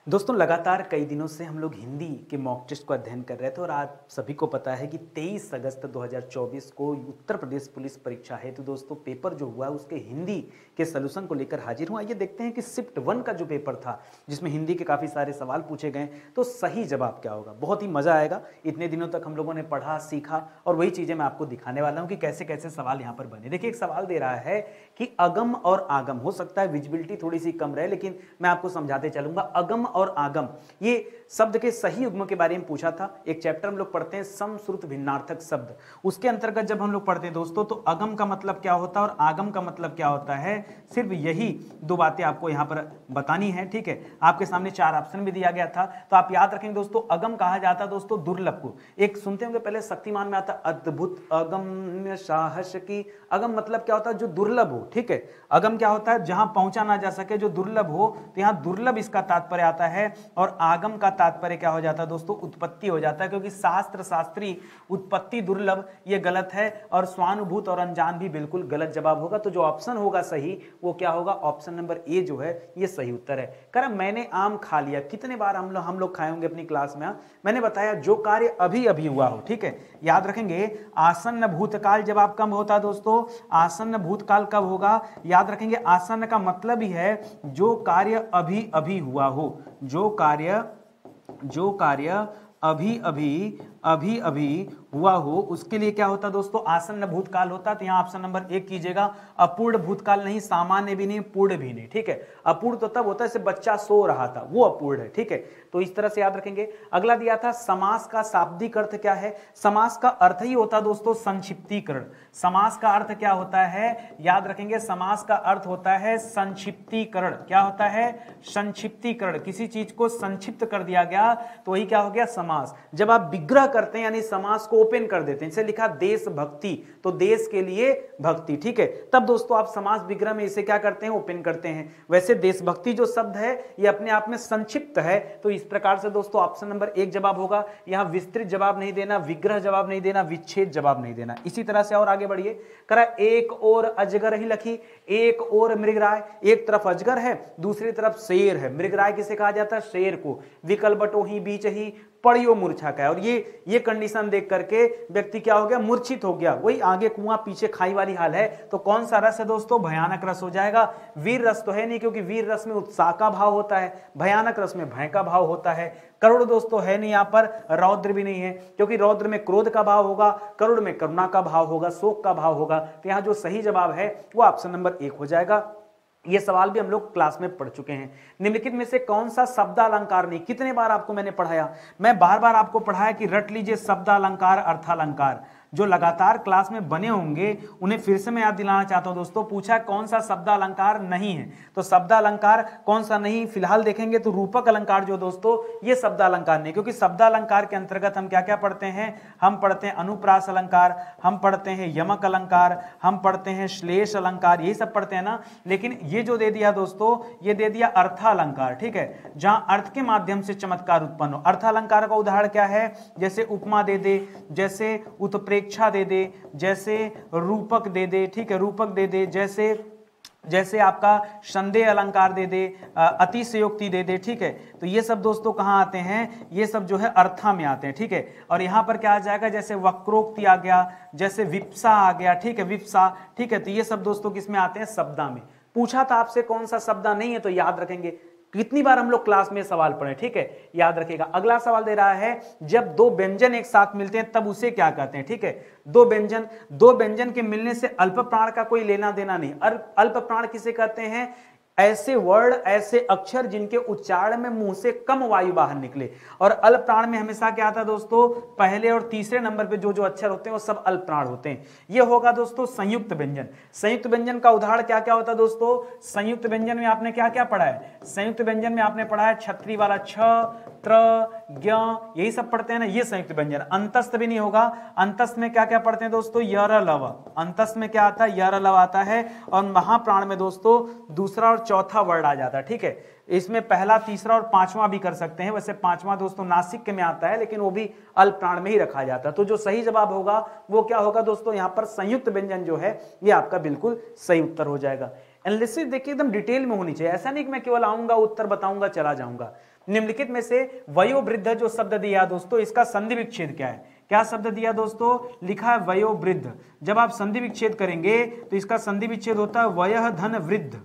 दोस्तों लगातार कई दिनों से हम लोग हिंदी के मॉक टेस्ट को अध्ययन कर रहे थे और आज सभी को पता है कि 23 अगस्त 2024 को उत्तर प्रदेश पुलिस परीक्षा है। तो दोस्तों पेपर जो हुआ उसके हिंदी के सलूशन को लेकर हाजिर हूँ। आइए देखते हैं कि शिफ्ट 1 का जो पेपर था जिसमें हिंदी के काफ़ी सारे सवाल पूछे गए तो सही जवाब क्या होगा। बहुत ही मज़ा आएगा। इतने दिनों तक हम लोगों ने पढ़ा सीखा और वही चीज़ें मैं आपको दिखाने वाला हूँ कि कैसे कैसे सवाल यहाँ पर बने। देखिए एक सवाल दे रहा है कि अगम और आगम, हो सकता है विजिबिलिटी थोड़ी सी कम रहे लेकिन मैं आपको समझाते चलूंगा। अगम और आगम ये शब्द के सही युग्म के बारे में पूछा था। एक चैप्टर हम लोग पढ़ते हैं समश्रुत भिन्नार्थक शब्द, उसके अंतर्गत जब हम लोग पढ़ते हैं दोस्तों तो अगम का मतलब क्या होता है और आगम का मतलब क्या होता है, सिर्फ यही दो बातें आपको यहाँ पर बतानी है। ठीक है, आपके सामने 4 ऑप्शन भी दिया गया था तो आप याद रखेंगे दोस्तों। अगम कहा जाता है दोस्तों दुर्लभ को। एक सुनते होंगे पहले शक्तिमान में आता अद्भुत अगम्य साहस की। अगम मतलब क्या होता है, जो दुर्लभ हो। ठीक है, अगम क्या होता है, जहां पहुंचा ना जा सके, जो दुर्लभ हो। तो यहाँ दुर्लभ इसका तात्पर्य आता है और आगम का तात्पर्य क्या हो जाता है दोस्तों, उत्पत्ति हो जाता है। क्योंकि शास्त्री उत्पत्ति दुर्लभ ये गलत है और स्वानुभूत और अनजान भी बिल्कुल गलत जवाब होगा। तो जो ऑप्शन होगा सही वो क्या होगा, ऑप्शन नंबर ए जो है ये सही उत्तर है। कर मैंने आम खा लिया, कितने बार हम लोग खाए होंगे अपनी क्लास में। मैंने बताया जो कार्य अभी अभी हुआ हो। ठीक है, याद रखेंगे आसन्न भूतकाल जवाब कब होता है दोस्तों, आसन्न भूतकाल कब होगा, याद रखेंगे आसन्न का मतलब ही है जो कार्य अभी अभी हुआ हो। जो कार्य अभी अभी हुआ हो उसके लिए क्या होता दोस्तों, आसन्न भूतकाल होता। तो यहां ऑप्शन नंबर 1 कीजिएगा। अपूर्ण भूतकाल नहीं, सामान्य भी नहीं, पूर्ण भी नहीं। ठीक है, अपूर्ण तो तब होता है जैसे बच्चा सो रहा था, वो अपूर्ण है। ठीक है, तो इस तरह से याद रखेंगे। अगला दिया था समास का शाब्दिक अर्थ क्या है। समास का अर्थ ही होता दोस्तों संक्षिप्तीकरण। समास का अर्थ क्या होता है, याद रखेंगे समास का अर्थ होता है संक्षिप्तीकरण। क्या होता है, संक्षिप्तीकरण। किसी चीज को संक्षिप्त कर दिया गया तो वही क्या हो गया, समास। जब आप विग्रह करते हैं यानी समास को ओपन कर देते हैं, इसे लिखा देशभक्ति, तो देश के लिए भक्ति। ठीक है, तब दोस्तों आप समास विग्रह में इसे क्या करते हैं, ओपन करते हैं। वैसे देशभक्ति जो शब्द है ये अपने आप में संक्षिप्त है। तो इस प्रकार से दोस्तों ऑप्शन नंबर 1 जवाब होगा। यहां विस्तृत जवाब नहीं देना, विग्रह जवाब नहीं देना, विच्छेद जवाब नहीं देना। इसी तरह से और आगे बढ़िए। करा एक और अजगर ही लखी, एक और मृगराय। एक तरफ अजगर है दूसरी तरफ शेर है। मृगराय किसे कहा जाता है, शेर को। विकल्प बटो ही बीच ही पड़ियो मूर्छा का है। और ये कंडीशन देख करके व्यक्ति क्या हो गया, मूर्छित हो गया। वही आगे कुआं पीछे खाई वाली हाल है। तो कौन सा रस है दोस्तों, भयानक रस हो जाएगा। वीर रस तो है नहीं क्योंकि वीर रस में उत्साह का भाव होता है, भयानक रस में भय का भाव होता है। करुण दोस्तों है नहीं, यहां पर रौद्र भी नहीं है क्योंकि रौद्र में क्रोध का भाव होगा, करुण में करुणा का भाव होगा, शोक का भाव होगा। तो यहां जो सही जवाब है वो ऑप्शन नंबर 1 हो जाएगा। ये सवाल भी हम लोग क्लास में पढ़ चुके हैं। निम्नलिखित में से कौन सा शब्दालंकार नहीं, कितने बार आपको मैंने पढ़ाया, मैं बार बार आपको पढ़ाया कि रट लीजिए शब्दालंकार अर्थालंकार। जो लगातार क्लास में बने होंगे उन्हें फिर से मैं याद दिलाना चाहता हूं दोस्तों। पूछा कौन सा शब्दालंकार नहीं है, तो शब्दालंकार कौन सा नहीं, फिलहाल देखेंगे तो रूपक अलंकार जो दोस्तों ये शब्दालंकार नहीं। क्योंकि शब्दालंकार के अंतर्गत हम क्या क्या पढ़ते हैं, हम पढ़ते हैं अनुप्रास अलंकार, हम पढ़ते हैं यमक अलंकार, हम पढ़ते हैं श्लेष अलंकार, यही सब पढ़ते हैं ना। लेकिन ये जो दे दिया दोस्तों, ये दे दिया अर्थालंकार। ठीक है, जहां अर्थ के माध्यम से चमत्कार उत्पन्न हो। अर्थालंकार का उदाहरण क्या है, जैसे उपमा दे दे, जैसे उत्प्रेक्षा दे दे, जैसे रूपक दे दे। ठीक है, रूपक दे दे, जैसे आपका संदेह अलंकार दे दे, अतिशयोक्ति दे दे। ठीक है, तो ये सब दोस्तों कहां आते हैं, ये सब जो है अर्था में आते हैं। ठीक है, और यहां पर क्या आ जाएगा, जैसे वक्रोक्ति आ गया, जैसे विप्सा आ गया। ठीक है, विप्सा। ठीक है, तो ये सब दोस्तों किसमें आते हैं, शब्दा में। पूछा था आपसे कौन सा शब्दा नहीं है, तो याद रखेंगे कितनी बार हम लोग क्लास में सवाल पढ़े। ठीक है, याद रखिएगा। अगला सवाल दे रहा है जब दो व्यंजन एक साथ मिलते हैं तब उसे क्या कहते हैं। ठीक है, दो व्यंजन के मिलने से अल्प प्राण का कोई लेना देना नहीं। अल्प प्राण किसे कहते हैं, ऐसे वर्ड ऐसे अक्षर जिनके उच्चारण में मुंह से कम वायु बाहर निकले। और अल्प प्राण में हमेशा क्या आता है दोस्तों, पहले और तीसरे नंबर पे जो जो अक्षर होते हैं वो सब अल्प प्राण होते हैं। ये होगा दोस्तों संयुक्त व्यंजन। संयुक्त व्यंजन का उदाहरण क्या क्या होता है दोस्तों, संयुक्त व्यंजन में आपने क्या क्या पढ़ा है, संयुक्त व्यंजन में आपने पढ़ा है छतरी वाला छ, त्र, ज्ञ, यही सब पढ़ते हैं ना, ये संयुक्त व्यंजन। अंतस्थ भी नहीं होगा। अंतस्थ में क्या क्या पढ़ते हैं दोस्तों, यर लव। अंतस्थ में क्या आता है, यर लव आता है। और महाप्राण में दोस्तों दूसरा और चौथा वर्ड आ जाता है। ठीक है, इसमें पहला तीसरा और पांचवा भी कर सकते हैं। वैसे पांचवा दोस्तों नासिक के में आता है लेकिन वो भी अल्प प्राण में ही रखा जाता है। तो जो सही जवाब होगा वो क्या होगा दोस्तों, यहाँ पर संयुक्त व्यंजन जो है ये आपका बिल्कुल सही उत्तर हो जाएगा। एनालिसिस देखिए एकदम डिटेल में होनी चाहिए, ऐसा नहीं कि मैं केवल आऊंगा उत्तर बताऊंगा चला जाऊंगा। निम्नलिखित में से वयोवृद्ध जो शब्द दिया दोस्तों, इसका संधि विच्छेद क्या है? क्या शब्द दिया दोस्तों? लिखा है वयोवृद्ध। जब आप संधि विच्छेद करेंगे तो इसका संधि विच्छेद होता है वयः धन वृद्ध,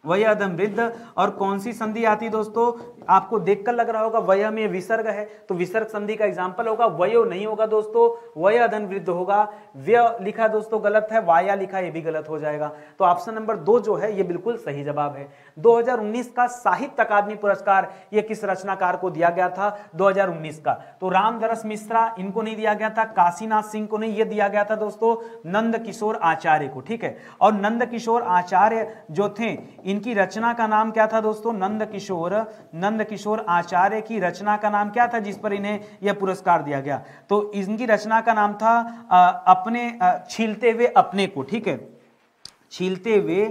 वयः धन वृद्ध। और कौन सी संधि आती है दोस्तों? आपको देखकर लग रहा होगा वयः में विसर्ग है, तो विसर्ग संधि का एग्जांपल होगा, वयो नहीं होगा दोस्तों, वयः धन वृद्ध होगा। व्यय लिखा दोस्तों गलत है, वाया लिखा ये भी गलत हो जाएगा। तो ऑप्शन नंबर 2 जो है ये बिल्कुल सही जवाब है। 2019 का साहित्य अकादमी पुरस्कार ये किस रचनाकार को दिया गया था? 2019 का तो रामदरस मिश्रा, इनको नहीं दिया गया था, काशीनाथ सिंह को नहीं, ये दिया गया था दोस्तों नंद किशोर आचार्य को, ठीक है। और नंद किशोर आचार्य जो थे, इनकी रचना का नाम क्या था दोस्तों? नंद किशोर आचार्य की रचना का नाम क्या था जिस पर इन्हें यह पुरस्कार दिया गया? तो इनकी रचना का नाम था अपने छीलते हुए अपने को, ठीक है, छीलते हुए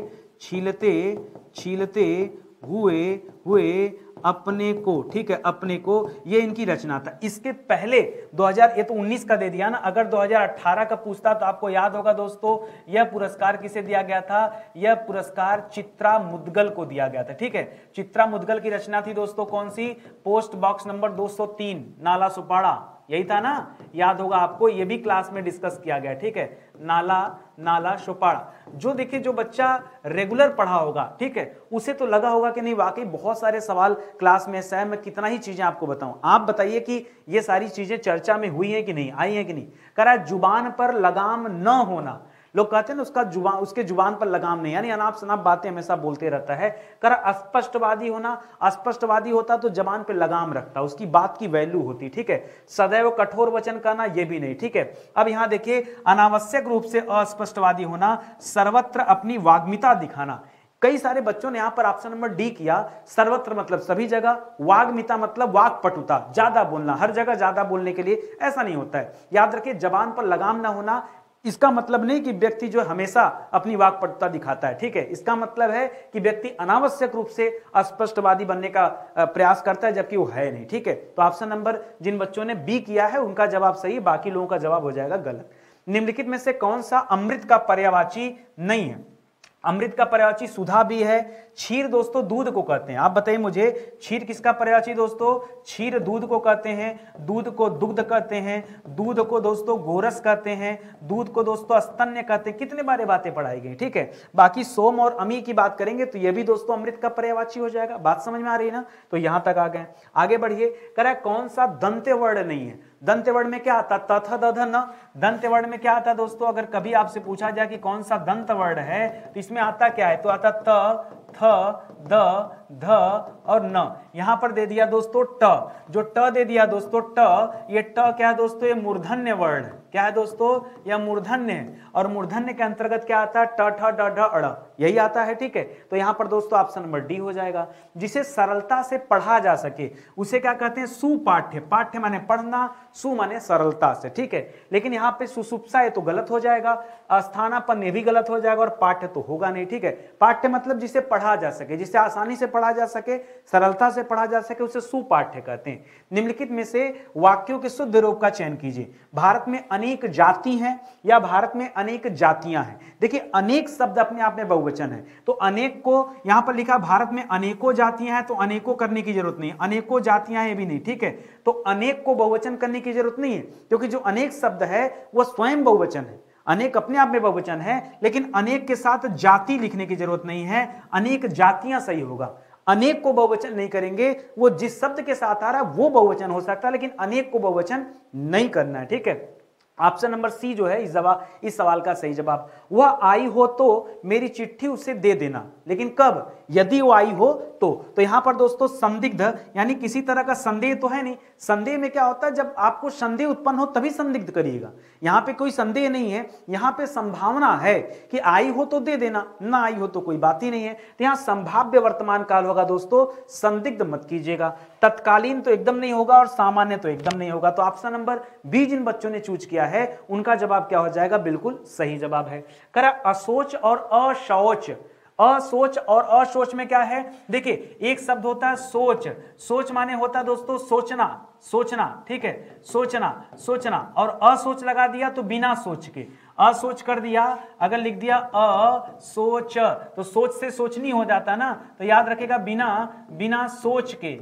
अपने को, ठीक है, अपने को, ये इनकी रचना था। इसके पहले 2000, ये तो 19 का दे दिया ना, अगर 2018 का पूछता तो आपको याद होगा दोस्तों, यह पुरस्कार किसे दिया गया था? यह पुरस्कार चित्रा मुदगल को दिया गया था, ठीक है। चित्रा मुदगल की रचना थी दोस्तों कौन सी? पोस्ट बॉक्स नंबर 203 नाला सुपाड़ा, यही था ना, याद होगा आपको, ये भी क्लास में डिस्कस किया गया, ठीक है, नाला सुपाड़ा। जो देखिए जो बच्चा रेगुलर पढ़ा होगा, ठीक है, उसे तो लगा होगा कि नहीं वाकई बहुत सारे सवाल क्लास में से, मैं कितना ही चीजें आपको बताऊं, आप बताइए कि ये सारी चीजें चर्चा में हुई हैं कि नहीं, आई हैं कि नहीं। करा जुबान पर लगाम न होना, लोग कहते हैं ना उसके जुबान पर लगाम नहीं, यानी अनाप शनाप बातें हमेशा बोलते रहता है। कर अस्पष्टवादी होना, अस्पष्टवादी होता तो जबान पे लगाम रखता, उसकी बात की वैल्यू होती, ठीक है। सदैव कठोर वचन कहना, ये भी नहीं, ठीक है। अब यहां देखिए अनावश्यक रूप से अस्पष्टवादी होना, सर्वत्र अपनी वाग्मिता दिखाना। कई सारे बच्चों ने यहां पर ऑप्शन नंबर डी किया, सर्वत्र मतलब सभी जगह, वाग्मिता मतलब वाक्पटुता, ज्यादा बोलना, हर जगह ज्यादा बोलने के लिए, ऐसा नहीं होता है। याद रखिए जबान पर लगाम ना होना इसका मतलब नहीं कि व्यक्ति जो हमेशा अपनी वाक्पटुता दिखाता है, ठीक है। इसका मतलब है कि व्यक्ति अनावश्यक रूप से अस्पष्टवादी बनने का प्रयास करता है जबकि वो है नहीं, ठीक है। तो ऑप्शन नंबर जिन बच्चों ने बी किया है उनका जवाब सही, बाकी लोगों का जवाब हो जाएगा गलत। निम्नलिखित में से कौन सा अमृत का पर्यायवाची नहीं है? अमृत का पर्यायवाची सुधा भी है। क्षीर दोस्तों दूध को कहते हैं, आप बताइए मुझे, क्षीर किसका पर्यायवाची दोस्तों? क्षीर दूध को कहते हैं, दूध को दुग्ध कहते हैं, दूध को दोस्तों गोरस कहते हैं, दूध को दोस्तों स्तन्य कहते हैं। कितने बारे बातें पढ़ाई गई, ठीक है। बाकी सोम और अमी की बात करेंगे तो यह भी दोस्तों अमृत का पर्यायवाची हो जाएगा। बात समझ में आ रही है ना? तो यहां तक आ गए, आगे बढ़िए। कह कौन सा दंत्य वर्ण नहीं है? दंत्य वर्ण में क्या आता? तथ दध न। दंत्य वर्ण में क्या आता दोस्तों? अगर कभी आपसे पूछा जाए कि कौन सा दंत वर्ण है तो इसमें आता क्या है? तो आता त, थ, द, ध और न। यहां पर दे दिया दोस्तों ट, जो ट दे दिया दोस्तों ट, ये ट क्या है दोस्तों? ये मूर्धन्य वर्ण है। क्या है दोस्तों? यह मूर्धन्य है, और मूर्धन्य के अंतर्गत क्या आता है? ट, ठ, ड, ढ, अड़, यही आता है, ठीक है। तो यहां पर दोस्तों ऑप्शन नंबर डी हो जाएगा। जिसे सरलता से पढ़ा जा सके उसे क्या कहते हैं? सुपाठ्य। पाठ्य माने पढ़ना, सु माने सरलता से, ठीक है। लेकिन यहाँ पे सुसुप्सा ये तो गलत हो जाएगा, अस्थानापन ये भी गलत हो जाएगा, और पाठ्य तो होगा नहीं, ठीक है। पाठ्य मतलब जिसे पढ़ा जा सके, जिसे आसानी से पढ़ा जा सके, सरलता से पढ़ा जा सके, उसे सुपाठ्य कहते हैं। निम्नलिखित में से वाक्यों के शुद्ध रूप का चयन कीजिए। भारत में अनेक जाति हैं या भारत में अनेक जातियां हैं? देखिए अनेक शब्द अपने आप में बहुवचन है, तो अनेक को यहां पर लिखा भारत में अनेकों जातियां हैं, तो अनेकों करने की जरूरत नहीं, अनेकों जातियां हैं भी नहीं, ठीक है। तो अनेक को बहुवचन करने की जरूरत नहीं है, क्योंकि जो अनेक शब्द है वह स्वयं बहुवचन है। अनेक अपने आप में बहुवचन है, लेकिन अनेक के साथ जाति लिखने की जरूरत नहीं है, अनेक जातियां सही होगा। अनेक को बहुवचन नहीं करेंगे, वो जिस शब्द के साथ आ रहा है वो बहुवचन हो सकता है, लेकिन अनेक को बहुवचन नहीं करना है, ठीक है। ऑप्शन नंबर सी जो है इस सवाल का सही जवाब। वह आई हो तो मेरी चिट्ठी उसे दे देना, लेकिन कब? यदि वो आई हो तो यहां पर दोस्तों संदिग्ध यानी किसी तरह का संदेह तो है नहीं। संदेह में क्या होता है? जब आपको संदेह उत्पन्न हो तभी संदिग्ध करिएगा। यहां पे कोई संदेह नहीं है, यहां पे संभावना है कि आई हो तो दे देना, ना आई हो तो कोई बात ही नहीं है। तो यहां संभाव्य वर्तमान काल होगा दोस्तों, संदिग्ध मत कीजिएगा। तत्कालीन तो एकदम नहीं होगा और सामान्य तो एकदम नहीं होगा। तो ऑप्शन नंबर बी जिन बच्चों ने चूज किया है उनका जवाब क्या हो जाएगा? बिल्कुल सही जवाब है। करा असोच और अशौच। असोच और अशोच में क्या है? देखिए एक शब्द होता है सोच, सोच माने होता है दोस्तों सोचना, ठीक है, सोचना, और असोच लगा दिया तो बिना सोच के। असोच कर दिया, अगर लिख दिया असोच तो सोच से सोचनी हो जाता ना, तो याद रखेगा बिना सोच के,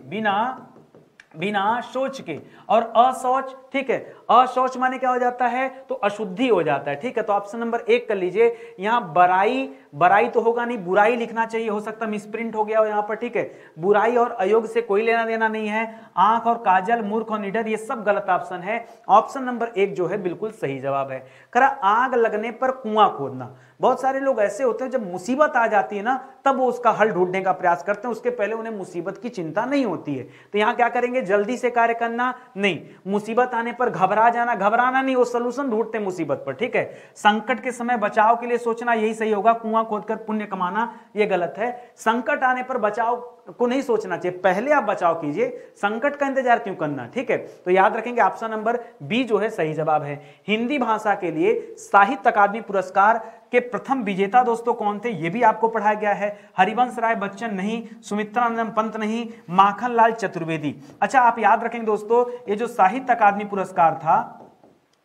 बिना सोच के। और अशौच, ठीक है, अशौच माने क्या हो जाता है, तो अशुद्धि हो जाता है, ठीक है। तो ऑप्शन नंबर 1 कर लीजिए। यहां बराई तो होगा नहीं, बुराई लिखना चाहिए, हो सकता मिसप्रिंट हो गया हो यहां पर, ठीक है। बुराई और अयोग से कोई लेना देना नहीं है। आंख और काजल, मूर्ख और निडर, ये सब गलत ऑप्शन है। ऑप्शन नंबर 1 जो है बिल्कुल सही जवाब है। करा आग लगने पर कुआं खोदना। बहुत सारे लोग ऐसे होते हैं जब मुसीबत आ जाती है ना तब वो उसका हल ढूंढने का प्रयास करते हैं, उसके पहले उन्हें मुसीबत की चिंता नहीं होती है। तो यहां क्या करेंगे, जल्दी से कार्य करना नहीं, मुसीबत आने पर घबरा जाना, घबराना नहीं, वो सलूशन ढूंढते मुसीबत पर, ठीक है। संकट के समय बचाव के लिए सोचना, यही सही होगा। कुआं खोदकर पुण्य कमाना ये गलत है। संकट आने पर बचाव को नहीं सोचना चाहिए, पहले आप बचाव कीजिए, संकट का इंतजार क्यों करना, ठीक है। तो याद रखेंगे ऑप्शन नंबर बी जो है सही जवाब है। हिंदी भाषा के लिए साहित्य अकादमी पुरस्कार के प्रथम विजेता दोस्तों कौन थे, यह भी आपको पढ़ाया गया है। हरिवंश राय बच्चन नहीं, सुमित्रानंद पंत नहीं, माखनलाल चतुर्वेदी। अच्छा आप याद रखेंगे दोस्तों, ये जो साहित्य अकादमी पुरस्कार था,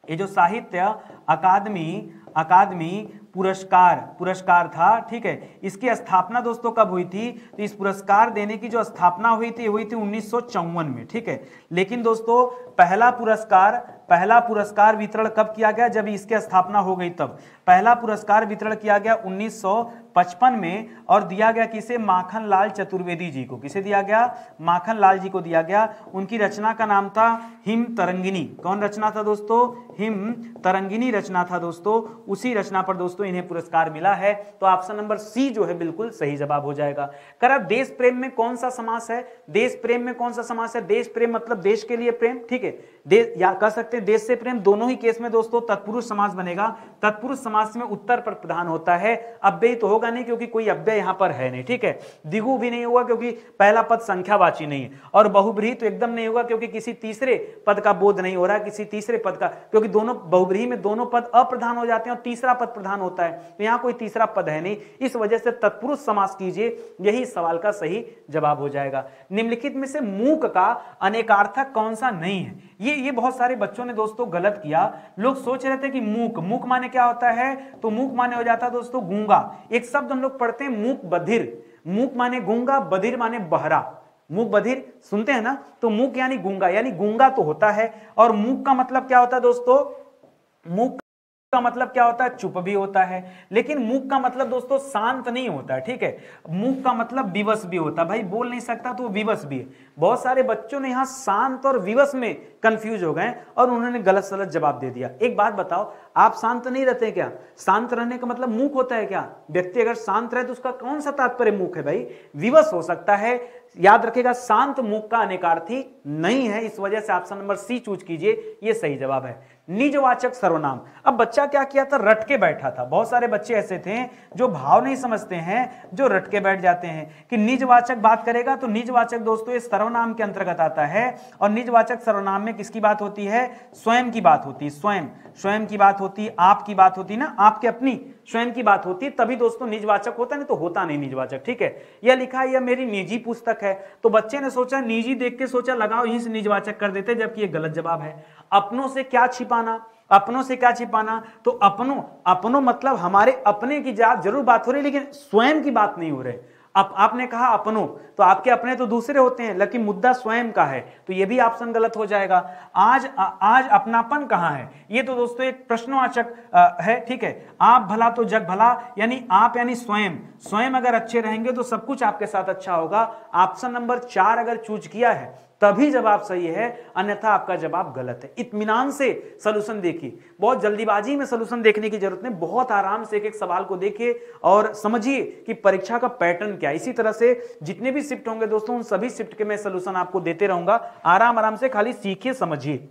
ये जो साहित्य अकादमी पुरस्कार था, ठीक है, इसकी स्थापना दोस्तों कब हुई थी, तो इस पुरस्कार देने की जो स्थापना हुई थी 1954 में, ठीक है। लेकिन दोस्तों पहला पुरस्कार वितरण कब किया गया, जब इसकी स्थापना हो गई तब। पहला पुरस्कार वितरण किया गया 1955 में और दिया गया किसे, माखनलाल चतुर्वेदी जी को। किसे दिया गया, माखनलाल जी को दिया गया। उनकी रचना का नाम था हिम तरंगिनी। कौन रचना था दोस्तों, हिम तरंगिनी रचना था दोस्तों, उसी रचना पर दोस्तों इन्हें पुरस्कार मिला है। तो ऑप्शन नंबर सी जो है बिल्कुल सही जवाब हो जाएगा। करा देश प्रेम में कौन सा समास है, देश प्रेम में कौन सा समास है, देश प्रेम मतलब देश के लिए प्रेम, ठीक है, या कह सकते हैं देश से प्रेम। दोनों ही केस में दोस्तों तत्पुरुष समास बनेगा। तत्पुरुष समास में उत्तर पर प्रधान होता है, अव्यय तो होगा नहीं क्योंकि कोई अव्यय यहां पर है नहीं, ठीक है। द्विगु भी नहीं होगा क्योंकि पहला पद संख्यावाची नहीं है, और बहुब्रीहि तो एकदम नहीं होगा क्योंकि किसी तीसरे पद का बोध नहीं हो रहा है, किसी तीसरे पद का, क्योंकि दोनों बहुब्रीहि में दोनों पद अप्रधान हो जाते हैं और तीसरा पद प्रधान होता है, तो यहां कोई तीसरा पद है नहीं। इस वजह से तत्पुरुष समास कीजिए, यही सवाल का सही जवाब हो जाएगा। निम्नलिखित में से मूक का अनेकार्थक कौन सा नहीं है, ये बहुत सारे बच्चों ने दोस्तों गलत किया। लोग सोच रहे थे कि मूक माने क्या होता है, तो मूक माने हो जाता है दोस्तों गूंगा। एक शब्द हम लोग पढ़ते हैं मूक बधिर, मूक माने गूंगा, बधिर माने बहरा। मूक बधिर सुनते हैं ना, तो मूक यानी गूंगा, यानी गूंगा तो होता है। और मूक का मतलब क्या होता है दोस्तों, मूक का मतलब क्या होता है, चुप भी होता है। लेकिन मूक का मतलब दोस्तों शांत नहीं होता है, ठीक है। मूक का मतलब विवश भी होता है, भाई बोल नहीं सकता तो विवश भी है। बहुत सारे बच्चों ने यहां शांत और विवश में कंफ्यूज हो गए और उन्होंने गलत सलत जवाब दे दिया। एक बात बताओ, आप शांत नहीं रहते क्या, शांत रहने का मतलब मूक होता है क्या? व्यक्ति अगर शांत रहे तो उसका कौन सा तात्पर्य मूक है भाई, विवश हो सकता है। याद रखेगा शांत मूक का अनेकार्थी नहीं है, इस वजह से ऑप्शन नंबर सी चूज कीजिए, ये सही जवाब है। निजवाचक सर्वनाम, अब बच्चा क्या किया था, रट के बैठा था। बहुत सारे बच्चे ऐसे थे जो भाव नहीं समझते हैं, जो रट के बैठ जाते हैं कि निजवाचक बात करेगा, तो निजवाचक दोस्तों ये सर्वनाम के अंतर्गत आता है। और निजवाचक सर्वनाम में किसकी बात होती है, स्वयं की बात होती है, स्वयं की बात होती है, आपकी बात होती है ना, आपके अपनी स्वयं की बात होती है, तभी दोस्तों निजवाचक होता, नहीं तो होता नहीं निजवाचक, ठीक है। यह लिखा है, यह मेरी निजी पुस्तक है, तो बच्चे ने सोचा, निजी देख के सोचा लगाओ यहीं से निजवाचक कर देते, जबकि ये गलत जवाब है। अपनों से क्या छिपाना, अपनों से क्या छिपाना, तो अपनों मतलब हमारे अपने की जरूर बात हो रही, लेकिन स्वयं की बात नहीं हो रही। आपने कहा अपनों, तो आपके अपने तो दूसरे होते हैं, लेकिन मुद्दा स्वयं का है, तो ये भी ऑप्शन गलत हो जाएगा। आज अपनापन कहां है, ये तो दोस्तों एक प्रश्नवाचक है, ठीक है। आप भला तो जग भला, यानी आप यानी स्वयं अगर अच्छे रहेंगे तो सब कुछ आपके साथ अच्छा होगा। ऑप्शन नंबर 4 अगर चूज किया है तभी जवाब सही है, अन्यथा आपका जवाब गलत है। इत्मीनान से सॉल्यूशन देखिए, बहुत जल्दीबाजी में सॉल्यूशन देखने की जरूरत नहीं, बहुत आराम से एक एक सवाल को देखिए और समझिए कि परीक्षा का पैटर्न क्या है। इसी तरह से जितने भी शिफ्ट होंगे दोस्तों, उन सभी शिफ्ट के मैं सॉल्यूशन आपको देते रहूंगा। आराम से खाली सीखिए, समझिए,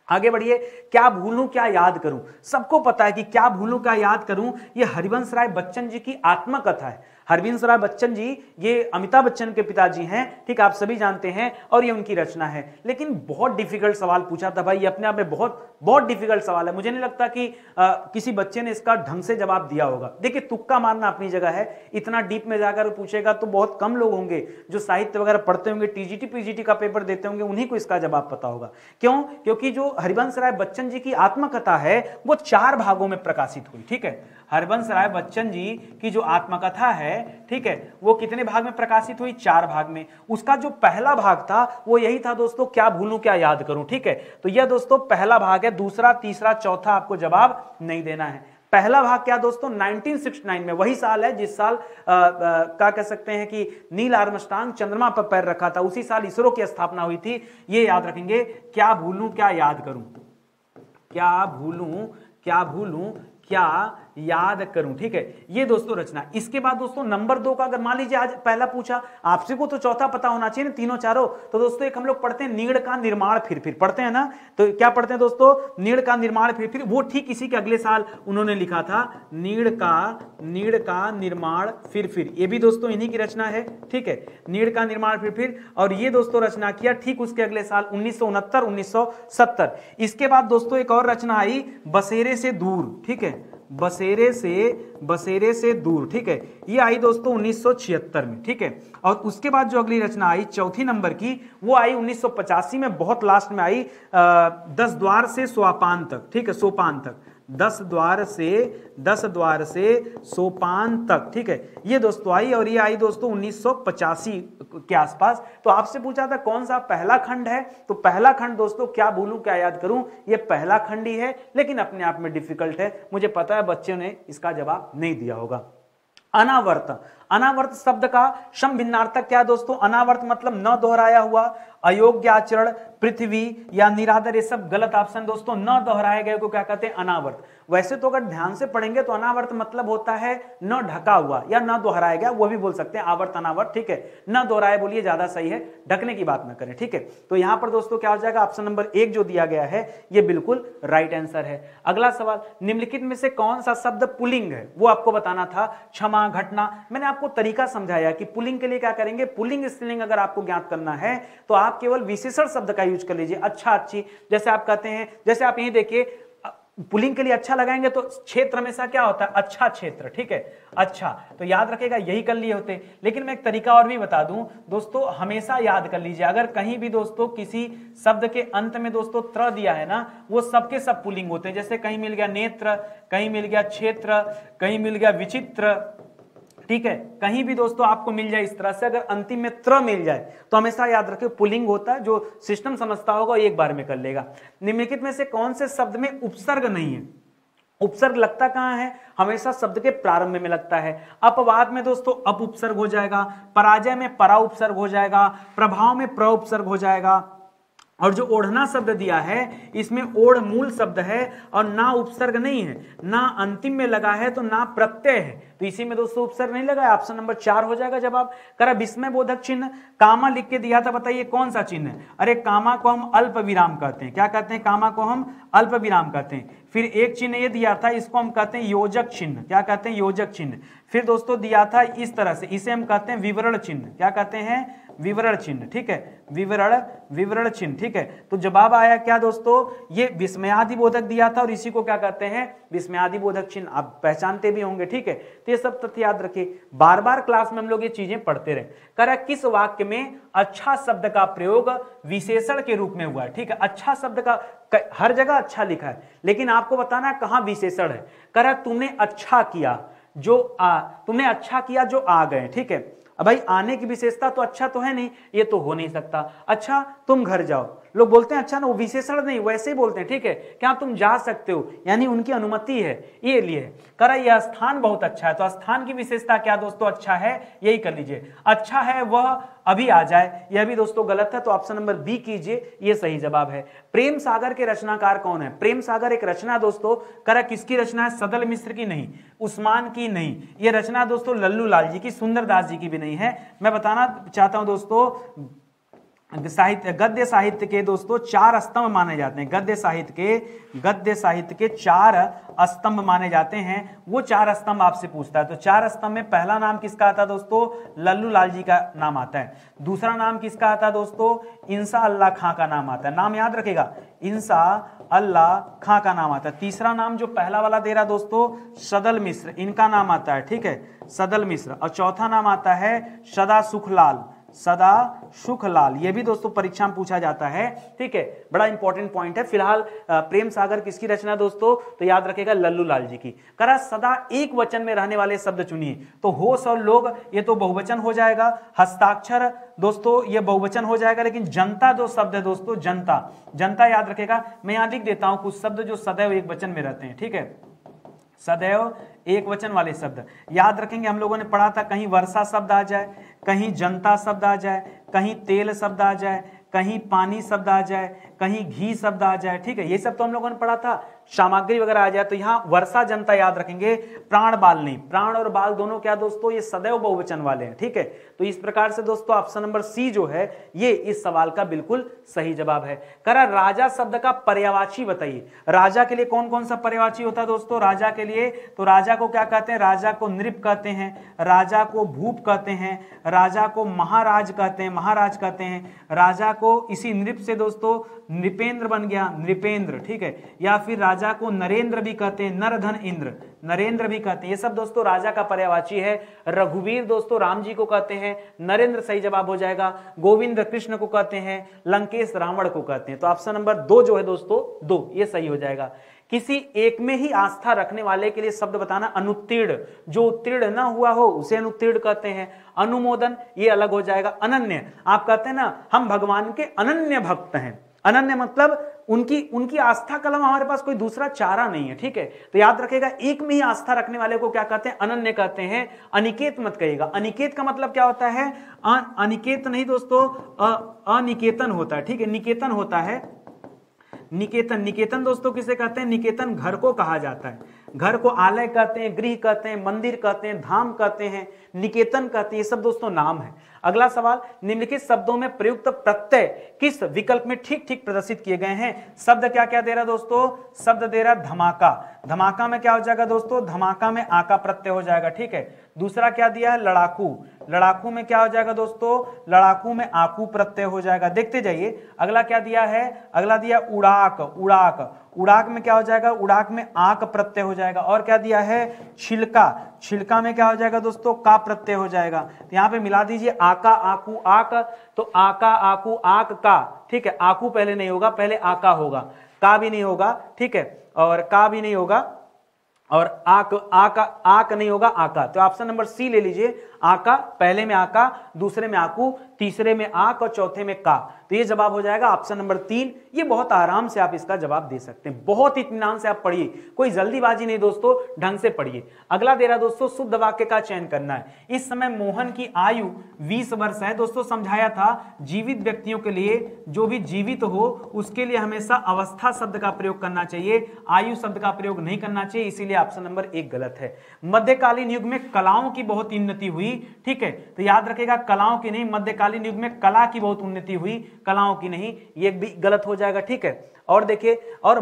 आगे बढ़िए। क्या भूलूं क्या याद करूं, सबको पता है कि क्या भूलूं क्या याद करूं, ये हरिवंश राय बच्चन जी की आत्मकथा है। हरबंस राय बच्चन जी ये अमिताभ बच्चन के पिताजी हैं, ठीक, आप सभी जानते हैं, और ये उनकी रचना है। लेकिन बहुत डिफिकल्ट सवाल पूछा था भाई, ये अपने आप में बहुत बहुत डिफिकल्ट सवाल है। मुझे नहीं लगता कि किसी बच्चे ने इसका ढंग से जवाब दिया होगा। देखिए तुक्का मारना अपनी जगह है, इतना डीप में जाकर पूछेगा तो बहुत कम लोग होंगे जो साहित्य वगैरह पढ़ते होंगे, टीजीटी पीजीटी का पेपर देते होंगे, उन्हीं को इसका जवाब पता होगा। क्यों? क्योंकि जो हरबंस राय बच्चन जी की आत्मकथा है वो 4 भागों में प्रकाशित हुई, ठीक है। हरबंस राय बच्चन जी की जो आत्मकथा है, ठीक है, वो कितने भाग में प्रकाशित हुई? 4 भाग में। उसका जो पहला भाग था वो यही था दोस्तों, क्या भूलूं क्या याद करूं, ठीक है। तो यह दोस्तों पहला भाग है, दूसरा तीसरा चौथा आपको जवाब नहीं देना है। पहला भाग क्या दोस्तों? 1969 में, वही साल है जिस साल क्या कह सकते हैं कि नील आर्मस्ट्रांग चंद्रमा पर पैर रखा था, उसी साल इसरो की स्थापना हुई थी। ये याद रखेंगे, क्या भूलूं क्या याद करूं, क्या भूलूं क्या याद करूं, ठीक है। ये दोस्तों रचना। इसके बाद दोस्तों नंबर 2 का, अगर मान लीजिए आज पहला पूछा आपसे को तो चौथा पता होना चाहिए ना, तीनों चारों। तो दोस्तों एक हम लोग पढ़ते हैं नीड़ का निर्माण फिर फिर, पढ़ते हैं ना, तो क्या पढ़ते हैं दोस्तों? नीड़ का निर्माण फिर फिर। वो ठीक इसी के अगले साल उन्होंने लिखा था नीड़ का निर्माण फिर फिर। ये भी दोस्तों इन्हीं की रचना है, ठीक है, नीड़ का निर्माण फिर फिर। और ये दोस्तों रचना किया ठीक उसके अगले साल 1969 1970। इसके बाद दोस्तों एक और रचना आई, बसेरे से दूर, ठीक है, बसेरे से दूर, ठीक है। ये आई दोस्तों 1976 में, ठीक है। और उसके बाद जो अगली रचना आई चौथी नंबर की, वो आई 1985 में, बहुत लास्ट में आई, 10 द्वार से सोपान तक, ठीक है, सोपान तक, 10 द्वार से सोपान तक, ठीक है। ये दोस्तों आई, और ये आई दोस्तों 1985 के आसपास। तो आपसे पूछा था कौन सा पहला खंड है, तो पहला खंड दोस्तों क्या भूलूं क्या याद करूं, ये पहला खंड ही है, लेकिन अपने आप में डिफिकल्ट है। मुझे पता है बच्चों ने इसका जवाब नहीं दिया होगा। अनावर्त, अनावर्त शब्द का सम भिन्नार्थक क्या दोस्तों? अनावर्त मतलब न दोहराया हुआ, अयोग्य आचरण, पृथ्वी या निरादर, ये सब गलत ऑप्शन दोस्तों। न दोहराए गए को क्या कहते हैं? अनावर्त। वैसे तो अगर ध्यान से पढ़ेंगे तो अनावर्त मतलब होता है न ढका हुआ या न दोहराया गया, वो भी बोल सकते हैं आवर्त अनावर्त, ठीक है। न दोहराए बोलिए ज्यादा सही है, ढकने की बात ना करें, ठीक है। तो यहां पर दोस्तों क्या हो जाएगा? ऑप्शन नंबर 1 जो दिया गया है ये बिल्कुल राइट आंसर है। अगला सवाल, निम्नलिखित में से कौन सा शब्द पुल्लिंग है? वो आपको बताना था। क्षमा, घटना, मैंने आपको तरीका समझाया कि पुल्लिंग के लिए क्या करेंगे। पुल्लिंग स्त्रीलिंग अगर आपको ज्ञात करना है तो आप केवल विशेषण शब्द का यूज कर लीजिए। अच्छा, अच्छी, जैसे आप कहते हैं, जैसे आप यही देखिए पुल्लिंग के लिए अच्छा लगाएंगे तो क्षेत्र हमेशा क्या होता है? अच्छा क्षेत्र, ठीक है, अच्छा। तो याद रखेगा यही कर लिए होते। लेकिन मैं एक तरीका और भी बता दूं दोस्तों, हमेशा याद कर लीजिए, अगर कहीं भी दोस्तों किसी शब्द के अंत में दोस्तों त्र दिया है ना, वो सबके सब पुल्लिंग होते हैं। जैसे कहीं मिल गया नेत्र, कहीं मिल गया क्षेत्र, कहीं मिल गया विचित्र, ठीक है, कहीं भी दोस्तों आपको मिल जाए इस तरह से, अगर अंतिम में त्र मिल जाए तो हमेशा याद रखें पुल्लिंग होता है। जो सिस्टम समझता होगा एक बार में कर लेगा। निम्नलिखित में से कौन से शब्द में उपसर्ग नहीं है? उपसर्ग लगता कहां है? हमेशा शब्द के प्रारंभ में लगता है। अपवाद में दोस्तों अप उपसर्ग हो जाएगा, पराजय में परा उपसर्ग हो जाएगा, प्रभाव में प्र उपसर्ग हो जाएगा। और जो ओढ़ना शब्द दिया है इसमें ओढ़ मूल शब्द है और ना उपसर्ग नहीं है, ना अंतिम में लगा है तो ना प्रत्यय है, तो इसी में दोस्तों उपसर्ग नहीं लगा है। ऑप्शन नंबर 4 हो जाएगा जवाब। करा विस्मय बोधक चिन्ह, कामा लिख के दिया था, बताइए कौन सा चिन्ह है? अरे कामा को हम अल्प विराम कहते हैं। क्या कहते हैं? कामा को हम अल्प विराम कहते हैं। फिर एक चिन्ह ये दिया था, इसको हम कहते हैं योजक चिन्ह। क्या कहते हैं? योजक चिन्ह। फिर दोस्तों दिया था इस तरह से, इसे हम कहते हैं विवरण चिन्ह। क्या कहते हैं? विवरण चिन्ह, ठीक है, विवरण चिन्ह, ठीक है। तो जवाब आया क्या दोस्तों? ये विस्मयादिबोधक दिया था और इसी को क्या कहते हैं? विस्मयादिबोधक चिन्ह। आप पहचानते भी होंगे, ठीक है। तो ये सब तथ्य याद रखिए, बार बार क्लास में हम लोग ये चीजें पढ़ते रहे। करा किस वाक्य में अच्छा शब्द का प्रयोग विशेषण के रूप में हुआ है? ठीक है, अच्छा शब्द का हर जगह अच्छा लिखा है, लेकिन आपको बताना कहां विशेषण है। करा तुमने अच्छा किया जो आ गए, ठीक है। अब भाई आने की विशेषता तो अच्छा तो है नहीं, ये तो हो नहीं सकता। अच्छा तुम घर जाओ, लोग बोलते हैं अच्छा ना, वो विशेषण नहीं, वैसे ही बोलते हैं, ठीक है। क्या तुम जा सकते हो, यानी उनकी अनुमति है, ये लिए। करा यह स्थान बहुत अच्छा है, तो स्थान की विशेषता क्या दोस्तों? अच्छा है, यही कर लीजिए। अच्छा है वह अभी आ जाए, यह भी दोस्तों गलत है, तो ऑप्शन नंबर बी कीजिए, ये सही जवाब है। प्रेम सागर के रचनाकार कौन है? प्रेम सागर एक रचना दोस्तों, करा किसकी रचना है? सदल मिश्र की नहीं, उस्मान की नहीं, ये रचना दोस्तों लल्लू लाल जी की, सुंदरदास जी की भी नहीं है। मैं बताना चाहता हूं दोस्तों, गद्य साहित्य के दोस्तों 4 स्तंभ माने जाते हैं। गद्य साहित्य के 4 स्तंभ माने जाते हैं। वो 4 स्तंभ आपसे पूछता है। तो 4 स्तंभ में पहला नाम किसका आता है दोस्तों? लल्लू लाल जी का नाम आता है। दूसरा नाम किसका आता है दोस्तों? इंसा अल्लाह खां का नाम आता है। नाम याद रखेगा, इंसा अल्लाह खां का नाम आता है। तीसरा नाम जो पहला वाला दे रहा दोस्तों, सदल मिश्र, इनका नाम आता है, ठीक है, सदल मिश्र। और चौथा नाम आता है सदा सुखलाल। ये भी दोस्तों परीक्षा में पूछा जाता है, ठीक है, बड़ा इंपॉर्टेंट पॉइंट है। फिलहाल प्रेम सागर किसकी रचना दोस्तों? तो याद रखेगा लल्लू लाल जी की। करा सदा एक वचन में रहने वाले शब्द चुनिए। तो होश और लोग ये तो बहुवचन हो जाएगा। हस्ताक्षर दोस्तों ये बहुवचन हो जाएगा। लेकिन जनता जो शब्द है दोस्तों, जनता याद रखेगा। मैं यहां लिख देता हूं कुछ शब्द जो सदैव एक वचन में रहते हैं, ठीक है, सदैव एक वचन वाले शब्द याद रखेंगे। हम लोगों ने पढ़ा था, कहीं वर्षा शब्द आ जाए, कहीं जनता शब्द आ जाए, कहीं तेल शब्द आ जाए, कहीं पानी शब्द आ जाए, कहीं घी शब्द आ जाए, ठीक है, ये सब तो हम लोगों ने पढ़ा था। सामग्री वगैरह आ जाए तो यहां वर्षा जनता याद रखेंगे, प्राण बाल नहीं। प्राण और बाल दोनों क्या दोस्तों? ये सदैव बहुवचन वाले हैं, ठीक है। तो इस प्रकार से दोस्तों ऑप्शन नंबर सी जो है ये इस सवाल का बिल्कुल सही जवाब है। करा राजा शब्द का पर्यायवाची बताइए। राजा के लिए कौन कौन सा पर्यायवाची होता है दोस्तों? राजा के लिए तो राजा को क्या कहते हैं? राजा को नृप कहते हैं, राजा को भूप कहते हैं, राजा को महाराज कहते हैं, राजा को इसी नृप से दोस्तों नृपेंद्र बन गया, नृपेंद्र, ठीक है, या फिर राजा को नरेंद्र भी कहते हैं, नरधन इंद्र, नरेंद्र भी कहते हैं। ये सब दोस्तों राजा का पर्यायवाची है। रघुवीर दोस्तों राम जी को कहते हैं, नरेंद्र सही जवाब हो जाएगा। गोविंद कृष्ण को कहते हैं, लंकेश रावण को कहते हैं। तो ऑप्शन नंबर 2 जो है दोस्तों 2 ये सही हो जाएगा। किसी एक में ही आस्था रखने वाले के लिए शब्द बताना। अनुत्तीर्ण, जो उत्तीर्ण ना हुआ हो उसे अनुत्तीर्ण कहते हैं। अनुमोदन ये अलग हो जाएगा। अनन्य, आप कहते हैं ना हम भगवान के अनन्य भक्त हैं। अनन्य मतलब उनकी आस्था का अलावा हमारे पास कोई दूसरा चारा नहीं है, ठीक है। तो याद रखेगा, एक में ही आस्था रखने वाले को क्या कहते हैं? अनन्य कहते हैं। अनिकेत मत कहिएगा। अनिकेत का मतलब क्या होता है? अनिकेत नहीं दोस्तों, अनिकेतन होता है, ठीक है, निकेतन होता है। निकेतन दोस्तों किसे कहते हैं? निकेतन घर को कहा जाता है। घर को आलय कहते हैं, गृह कहते हैं, मंदिर कहते हैं, धाम कहते हैं, निकेतन कहते हैं। ये सब दोस्तों नाम है। अगला सवाल, निम्नलिखित शब्दों में प्रयुक्त प्रत्यय किस विकल्प में ठीक ठीक प्रदर्शित किए गए हैं? शब्द क्या क्या दे रहा दोस्तों? शब्द दे रहा धमाका। धमाका में क्या हो जाएगा दोस्तों? धमाका में आका प्रत्यय हो जाएगा, ठीक है। दूसरा क्या दिया है? लड़ाकू। लड़ाकू में क्या हो जाएगा दोस्तों? लड़ाकू में आकू प्रत्यय हो जाएगा। देखते जाइए अगला क्या दिया है। अगला दिया उड़ाक। उड़ाक में क्या हो जाएगा? उड़ाक में आक प्रत्यय हो जाएगा। और क्या दिया है? छिलका में क्या हो जाएगा दोस्तों? का प्रत्यय हो जाएगा। तो यहां पे मिला दीजिए आका आकू आक, तो आका आकू आक का, ठीक है। आकू पहले नहीं होगा, पहले आका होगा, का भी नहीं होगा, ठीक है, और का भी नहीं होगा, और आक नहीं होगा, आका। तो ऑप्शन नंबर सी ले लीजिए। आका, पहले में आका, दूसरे में आकू, तीसरे में आक और चौथे में का। तो ये जवाब हो जाएगा ऑप्शन नंबर 3। ये बहुत आराम से आप इसका जवाब दे सकते हैं। बहुत इत्मीनान से आप पढ़िए, कोई जल्दीबाजी नहीं दोस्तों, ढंग से पढ़िए। अगला दे रहा दोस्तों, शुद्ध वाक्य का चयन करना है। इस समय मोहन की आयु 20 वर्ष है। दोस्तों समझाया था जीवित व्यक्तियों के लिए, जो भी जीवित हो उसके लिए हमेशा अवस्था शब्द का प्रयोग करना चाहिए, आयु शब्द का प्रयोग नहीं करना चाहिए। इसीलिए ऑप्शन नंबर 1 गलत है। मध्यकालीन युग में कलाओं की बहुत उन्नति हुई, ठीक है। तो याद रखेगा कलाओं की नहीं, मध्यकालीन युग में कला की बहुत उन्नति हुई, कलाओं की नहीं। ये भी गलत हो जाएगा, ठीक है। और देखिए और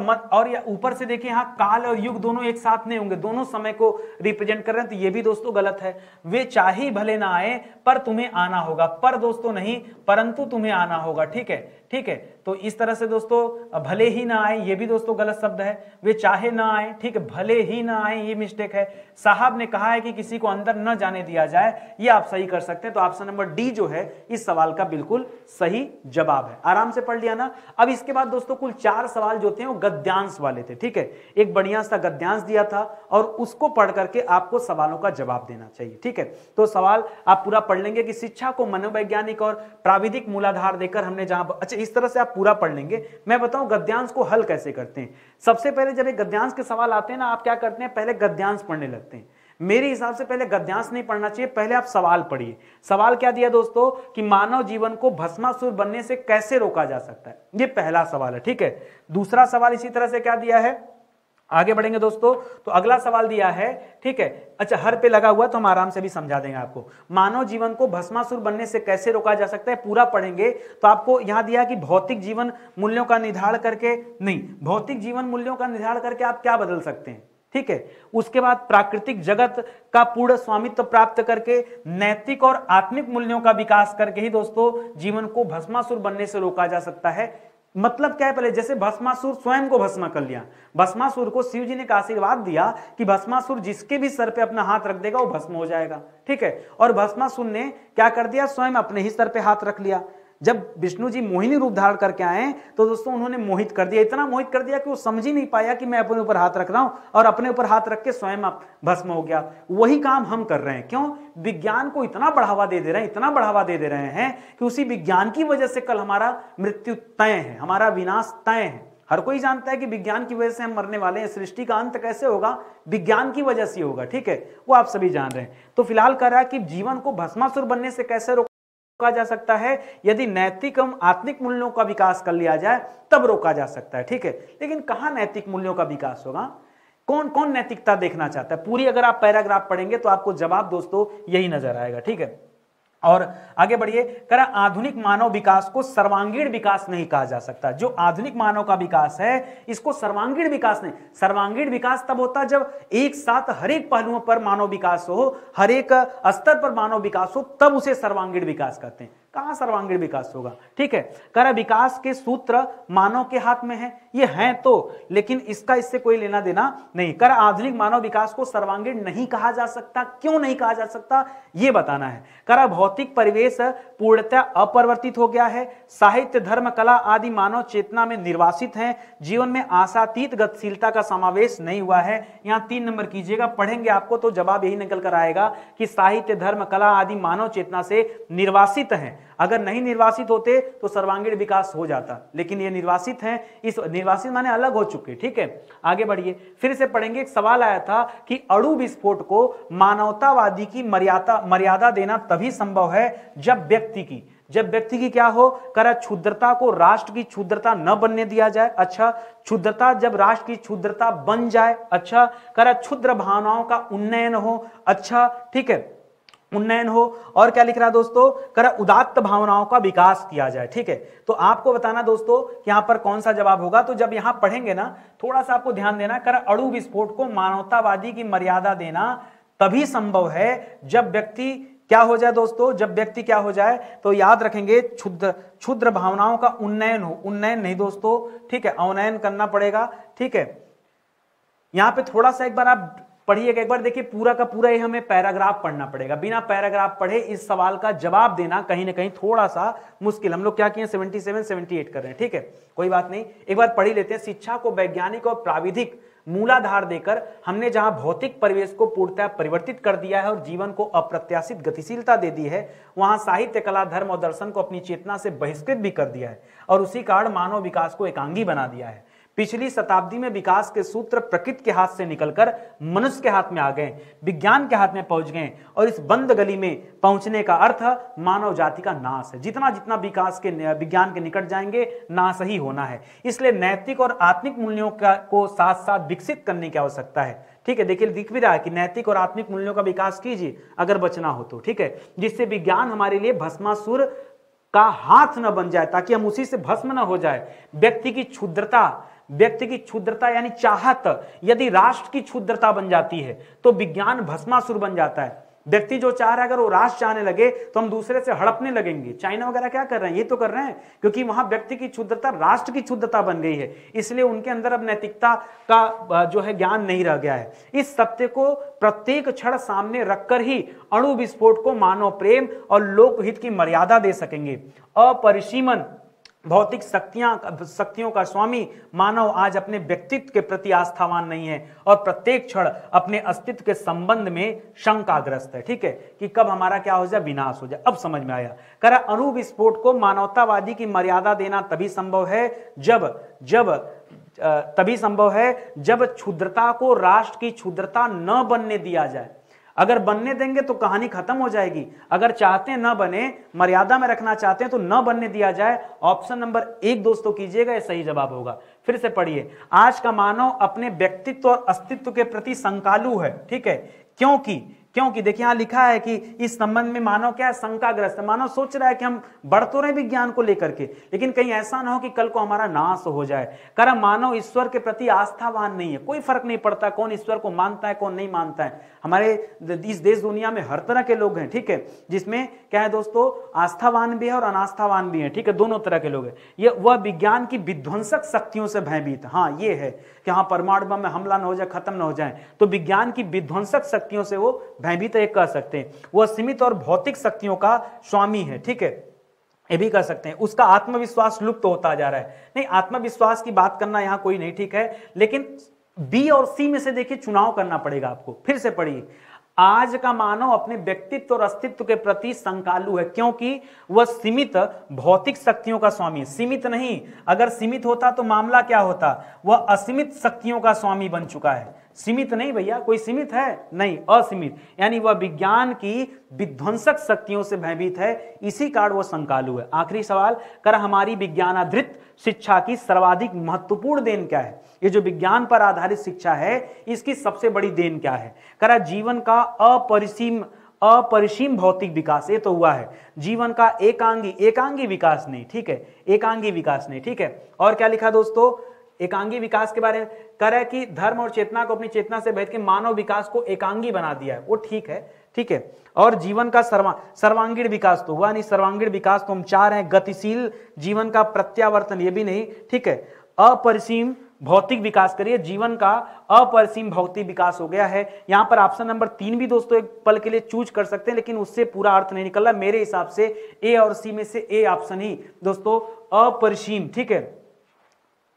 ऊपर से देखिए यहाँ काल और युग दोनों एक साथ नहीं होंगे, दोनों समय को रिप्रेजेंट कर रहे हैं। तो ये भी दोस्तों गलत है। वे चाहे भले ना आए पर तुम्हें आना होगा। पर दोस्तों नहीं, परंतु तुम्हें आना होगा, ठीक है, ठीक है। तो इस तरह से दोस्तों भले ही ना आए, ये भी दोस्तों गलत शब्द है। वे चाहे ना आए, ठीक है, भले ही ना आए ये मिस्टेक है। साहब ने कहा है कि किसी को अंदर न जाने दिया जाए, ये आप सही कर सकते हैं। तो ऑप्शन नंबर डी जो है इस सवाल का बिल्कुल सही जवाब है। आराम से पढ़ लिया ना। अब इसके बाद दोस्तों कुल 4 सवाल जो थे वो गद्यांश वाले थे, ठीक है। एक बढ़िया सा गद्यांश दिया था और उसको पढ़ करके आपको सवालों का जवाब देना चाहिए, ठीक है। तो सवाल आप पूरा पढ़ लेंगे कि शिक्षा को मनोवैज्ञानिक और प्राविधिक मूलाधार देकर हमने जहां, अच्छा इस तरह से आप पूरा पढ़ लेंगे। मैं बताऊं गद्यांश को हल कैसे करते हैं। सबसे पहले जब एक गद्यांश के सवाल आते हैं ना, आप क्या करते हैं, पहले गद्यांश पढ़ने लगते हैं। मेरे हिसाब से पहले गद्यांश नहीं पढ़ना चाहिए, पहले आप सवाल पढ़िए। सवाल क्या दिया दोस्तों कि मानव जीवन को भस्मासुर बनने से कैसे रोका जा सकता है, ये पहला सवाल है, ठीक है। दूसरा सवाल इसी तरह से क्या दिया है, आगे बढ़ेंगे दोस्तों। तो अगला सवाल दिया है, ठीक है, अच्छा हर पे लगा हुआ तो हम आराम से भी समझा देंगे आपको। मानव जीवन को भस्मासुर बनने से कैसे रोका जा सकता है, पूरा पढ़ेंगे तो आपको यहां दिया कि भौतिक जीवन मूल्यों का निर्धारण करके, नहीं, भौतिक जीवन मूल्यों का निर्धारण करके आप क्या बदल सकते हैं, ठीक है। उसके बाद प्राकृतिक जगत का पूर्ण स्वामित्व प्राप्त करके, नैतिक और आत्मिक मूल्यों का विकास करके ही दोस्तों जीवन को भस्मासुर बनने से रोका जा सकता है। मतलब क्या है, पहले जैसे भस्मासुर स्वयं को भस्म कर लिया, भस्मासुर को शिव जी ने एक आशीर्वाद दिया कि भस्मासुर जिसके भी सर पे अपना हाथ रख देगा वो भस्म हो जाएगा, ठीक है। और भस्मासुर ने क्या कर दिया, स्वयं अपने ही सर पे हाथ रख लिया। जब विष्णु जी मोहिनी रूप धारण करके आए तो दोस्तों उन्होंने मोहित कर दिया, इतना मोहित कर दिया कि वो समझ ही नहीं पाया कि मैं अपने ऊपर हाथ रख रहा हूं, और अपने ऊपर हाथ रख के स्वयं भस्म हो गया। वही काम हम कर रहे हैं। क्यों? विज्ञान को इतना बढ़ावा दे रहे हैं, इतना बढ़ावा दे रहे हैं कि उसी विज्ञान की वजह से कल हमारा मृत्यु तय है, हमारा विनाश तय है। हर कोई जानता है कि विज्ञान की वजह से हम मरने वाले हैं। सृष्टि का अंत कैसे होगा, विज्ञान की वजह से होगा, ठीक है, वो आप सभी जान रहे हैं। तो फिलहाल कह रहा है कि जीवन को भस्मासुर बनने से कैसे रोका जा सकता है, यदि नैतिक एवं आत्मिक मूल्यों का विकास कर लिया जाए तब रोका जा सकता है, ठीक है। लेकिन कहां नैतिक मूल्यों का विकास होगा, कौन कौन नैतिकता देखना चाहता है, पूरी अगर आप पैराग्राफ पढ़ेंगे तो आपको जवाब दोस्तों यही नजर आएगा, ठीक है। और आगे बढ़िए, करा आधुनिक मानव विकास को सर्वांगीण विकास नहीं कहा जा सकता। जो आधुनिक मानव का विकास है इसको सर्वांगीण विकास नहीं, सर्वांगीण विकास तब होता जब एक साथ हर एक पहलुओं पर मानव विकास हो, हर एक स्तर पर मानव विकास हो, तब उसे सर्वांगीण विकास कहते हैं। कहां सर्वांगीण विकास होगा, ठीक है। कह रहा विकास के सूत्र मानव के हाथ में है, ये हैं तो, लेकिन इसका इससे कोई लेना देना नहीं। कर आधुनिक मानव विकास को सर्वांगीण नहीं कहा जा सकता, क्यों नहीं कहा जा सकता ये बताना है। कर भौतिक परिवेश पूर्णतः अपरिवर्तित हो गया है, साहित्य धर्म कला आदि मानव चेतना में निर्वासित हैं, जीवन में आशातीत गतिशीलता का समावेश नहीं हुआ है। यहां 3 नंबर कीजिएगा, पढ़ेंगे आपको तो जवाब यही निकल कर आएगा कि साहित्य धर्म कला आदि मानव चेतना से निर्वासित हैं। अगर नहीं निर्वासित होते तो सर्वांगीण विकास हो जाता, लेकिन ये निर्वासित हैं, इस निर्वासित माने अलग हो चुके, ठीक है। आगे बढ़िए, फिर से पढ़ेंगे। एक सवाल आया था कि अणु विस्फोट को मानवतावादी की मर्यादा देना तभी संभव है जब व्यक्ति की क्या हो, करा क्षुद्रता को राष्ट्र की क्षुद्रता न बनने दिया जाए। अच्छा, क्षुद्रता जब राष्ट्र की क्षुद्रता बन जाए। अच्छा, करा क्षुद्र भावनाओं का उन्नयन हो। अच्छा, ठीक है, उन्नयन हो। और क्या लिख रहा है दोस्तों, करा उदात्त भावनाओं का विकास किया जाए, ठीक है। तो आपको बताना दोस्तों यहां पर कौन सा जवाब होगा। तो जब यहां पढ़ेंगे ना, थोड़ा सा आपको ध्यान देना, करा अणु विस्फोट को मानवतावादी की मर्यादा देना तभी संभव है जब व्यक्ति क्या हो जाए दोस्तों, जब व्यक्ति क्या हो जाए, तो याद रखेंगे क्षुद्र भावनाओं का उन्नयन हो, उन्नयन नहीं दोस्तों, ठीक है, अवनयन करना पड़ेगा, ठीक है। यहां पे थोड़ा सा एक बार आप पढ़िएगा, एक बार देखिए, पूरा का पूरा ही हमें पैराग्राफ पढ़ना पड़ेगा। बिना पैराग्राफ पढ़े इस सवाल का जवाब देना कहीं ना कहीं थोड़ा सा मुश्किल। हम लोग क्या किए, 77 78 कर रहे हैं, ठीक है, कोई बात नहीं, एक बार पढ़ ही लेते हैं। शिक्षा को वैज्ञानिक और प्राविधिक मूलाधार देकर हमने जहां भौतिक परिवेश को पूर्णतः परिवर्तित कर दिया है और जीवन को अप्रत्याशित गतिशीलता दे दी है, वहां साहित्य कला धर्म और दर्शन को अपनी चेतना से बहिष्कृत भी कर दिया है और उसी कारण मानव विकास को एकांगी बना दिया है। पिछली शताब्दी में विकास के सूत्र प्रकृति के हाथ से निकलकर मनुष्य के हाथ में आ गए, विज्ञान के हाथ में पहुंच गए, और इस बंद गली में पहुंचने का अर्थ मानव जाति का नाश है। जितना जितना विकास के विज्ञान के निकट जाएंगे, नाश ही होना है। इसलिए नैतिक और आत्मिक मूल्यों को साथ साथ विकसित करने की आवश्यकता है, ठीक है। देखिए दिख भी रहा है कि नैतिक और आत्मिक मूल्यों का विकास कीजिए अगर बचना हो तो, ठीक है, जिससे विज्ञान हमारे लिए भस्मासुर का हाथ न बन जाए, ताकि हम उसी से भस्म न हो जाए। व्यक्ति की क्षुद्रता यानी चाहत यदि राष्ट्र की क्षुद्रता बन जाती है तो विज्ञान भस्मासुर बन जाता है। व्यक्ति जो चाह रहा है, अगर वो राष्ट्र चाहने लगे तो हम दूसरे से हड़पने लगेंगे। चाइना वगैरह क्या कर रहे हैं, ये तो कर रहे हैं, क्योंकि वहां व्यक्ति की क्षुद्रता राष्ट्र की क्षुद्रता बन गई है, इसलिए उनके अंदर अब नैतिकता का जो है ज्ञान नहीं रह गया है। इस सत्य को प्रत्येक क्षण सामने रखकर ही अणु विस्फोट को मानव प्रेम और लोकहित की मर्यादा दे सकेंगे। अपरिसीमन भौतिक शक्तियों का स्वामी मानव आज अपने व्यक्तित्व के प्रति आस्थावान नहीं है और प्रत्येक क्षण अपने अस्तित्व के संबंध में शंकाग्रस्त है, ठीक है, कि कब हमारा क्या हो जाए, विनाश हो जाए। अब समझ में आया। कह रहा अणु विस्फोट को मानवतावादी की मर्यादा देना तभी संभव है जब क्षुद्रता को राष्ट्र की क्षुद्रता न बनने दिया जाए। अगर बनने देंगे तो कहानी खत्म हो जाएगी। अगर चाहते हैं न बने, मर्यादा में रखना चाहते हैं तो न बनने दिया जाए। ऑप्शन नंबर 1 दोस्तों कीजिएगा, यह सही जवाब होगा। फिर से पढ़िए, आज का मानव अपने व्यक्तित्व और अस्तित्व के प्रति शंकालु है। ठीक है, क्योंकि देखिए यहां लिखा है कि इस संबंध में मानव क्या है, शंकाग्रस्त है। मानव सोच रहा है कि हम बढ़ तो रहे विज्ञान को लेकर के, लेकिन कहीं ऐसा ना हो कि कल को हमारा नाश हो जाए। कारण मानव ईश्वर के प्रति आस्थावान नहीं है। कोई फर्क नहीं पड़ता कौन ईश्वर को मानता है कौन नहीं मानता है। हमारे इस देश दुनिया में हर तरह के लोग हैं, ठीक है, जिसमें क्या है दोस्तों, आस्थावान भी है और अनास्थावान भी है। ठीक है, दोनों तरह के लोग हैं। ये वह विज्ञान की विध्वंसक शक्तियों से भयभीत। हाँ, ये है कि हाँ परमाणु बम में हमला न हो जाए, खत्म न हो जाए, तो विज्ञान की विध्वंसक शक्तियों से वो भयभीत एक कह सकते हैं। वह सीमित और भौतिक शक्तियों का स्वामी है। ठीक है, ये भी कर सकते हैं। उसका आत्मविश्वास लुप्त होता जा रहा है। नहीं, आत्मविश्वास की बात करना यहां कोई नहीं, ठीक है, लेकिन बी और सी में से देखिए चुनाव करना पड़ेगा आपको। फिर से पढ़िए, आज का मानव अपने व्यक्तित्व और अस्तित्व के प्रति शंकालु है क्योंकि वह सीमित भौतिक शक्तियों का स्वामी है। सीमित नहीं, अगर सीमित होता तो मामला क्या होता, वह असीमित शक्तियों का स्वामी बन चुका है। सीमित नहीं भैया, कोई सीमित है नहीं, असीमित, यानी वह विज्ञान की विध्वंसक शक्तियों से भयभीत है, इसी कारण वह शंकालु है। आखिरी सवाल, कर हमारी विज्ञानाधारित शिक्षा की सर्वाधिक महत्वपूर्ण देन क्या है? ये जो विज्ञान पर आधारित शिक्षा है, इसकी सबसे बड़ी देन क्या है? करा जीवन का अपरिसीम भौतिक विकास, ये तो हुआ है। जीवन का एकांगी विकास नहीं, ठीक है, एकांगी विकास नहीं, ठीक है। और क्या लिखा दोस्तों, एकांगी विकास के बारे में कर है कि धर्म और चेतना को अपनी चेतना से भेद के मानव विकास को एकांगी बना दिया है, वो ठीक है, ठीक है। और जीवन का सर्वांगीण विकास तो हुआ नहीं, सर्वांगीण विकास तो हम चाह रहे हैं, गतिशील जीवन का प्रत्यावर्तन ये भी नहीं, ठीक है। अपरिसीम भौतिक विकास करिए, जीवन का अपरिसीम भौतिक विकास हो गया है। यहां पर ऑप्शन नंबर 3 भी दोस्तों एक पल के लिए चूज कर सकते हैं, लेकिन उससे पूरा अर्थ नहीं निकल रहा मेरे हिसाब से। ए और सी में से ए ऑप्शन ही दोस्तों अपरिसीम, ठीक है,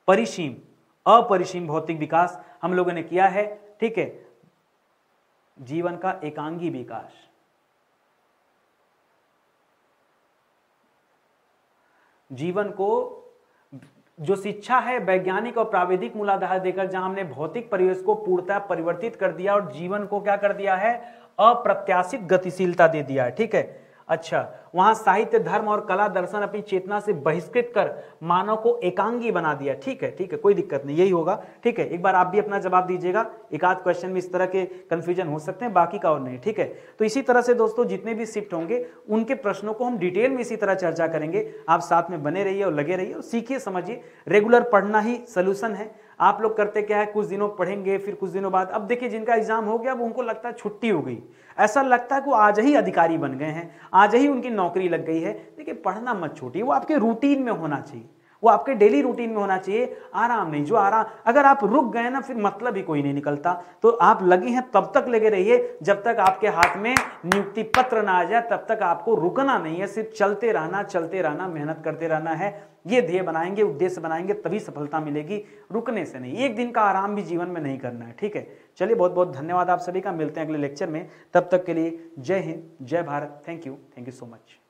परिसीम, अपरिसीम भौतिक विकास हम लोगों ने किया है, ठीक है। जीवन का एकांगी विकास, जीवन को जो शिक्षा है वैज्ञानिक और प्राविधिक मूलाधार देकर, जहां हमने भौतिक परिवेश को पूर्णतः परिवर्तित कर दिया और जीवन को क्या कर दिया है, अप्रत्याशित गतिशीलता दे दिया है, ठीक है। अच्छा, वहां साहित्य, धर्म और कला दर्शन अपनी चेतना से बहिष्कृत कर मानव को एकांगी बना दिया, ठीक है, ठीक है, कोई दिक्कत नहीं, यही होगा, ठीक है। एक बार आप भी अपना जवाब दीजिएगा, एक आध क्वेश्चन में इस तरह के कंफ्यूजन हो सकते हैं, बाकी का और नहीं, ठीक है। तो इसी तरह से दोस्तों जितने भी शिफ्ट होंगे उनके प्रश्नों को हम डिटेल में इसी तरह चर्चा करेंगे। आप साथ में बने रहिए और लगे रहिए और सीखिए, समझिए। रेगुलर पढ़ना ही सोल्यूशन है। आप लोग करते क्या है, कुछ दिनों पढ़ेंगे, फिर कुछ दिनों बाद, अब देखिए जिनका एग्जाम हो गया वो उनको लगता है छुट्टी हो गई, ऐसा लगता है कि वो आज ही अधिकारी बन गए हैं, आज ही उनकी नौकरी लग गई है। देखिए पढ़ना मत छोड़िए, वो आपके रूटीन में होना चाहिए, वो आपके डेली रूटीन में होना चाहिए। आराम नहीं, जो आराम, अगर आप रुक गए ना फिर मतलब ही कोई नहीं निकलता। तो आप लगे हैं तब तक लगे रहिए जब तक आपके हाथ में नियुक्ति पत्र ना आ जाए, तब तक आपको रुकना नहीं है, सिर्फ चलते रहना, मेहनत करते रहना है। ये ध्येय बनाएंगे, उद्देश्य बनाएंगे, तभी सफलता मिलेगी, रुकने से नहीं। एक दिन का आराम भी जीवन में नहीं करना है, ठीक है। चलिए, बहुत बहुत धन्यवाद आप सभी का, मिलते हैं अगले लेक्चर में, तब तक के लिए जय हिंद, जय Bharat, thank you so much.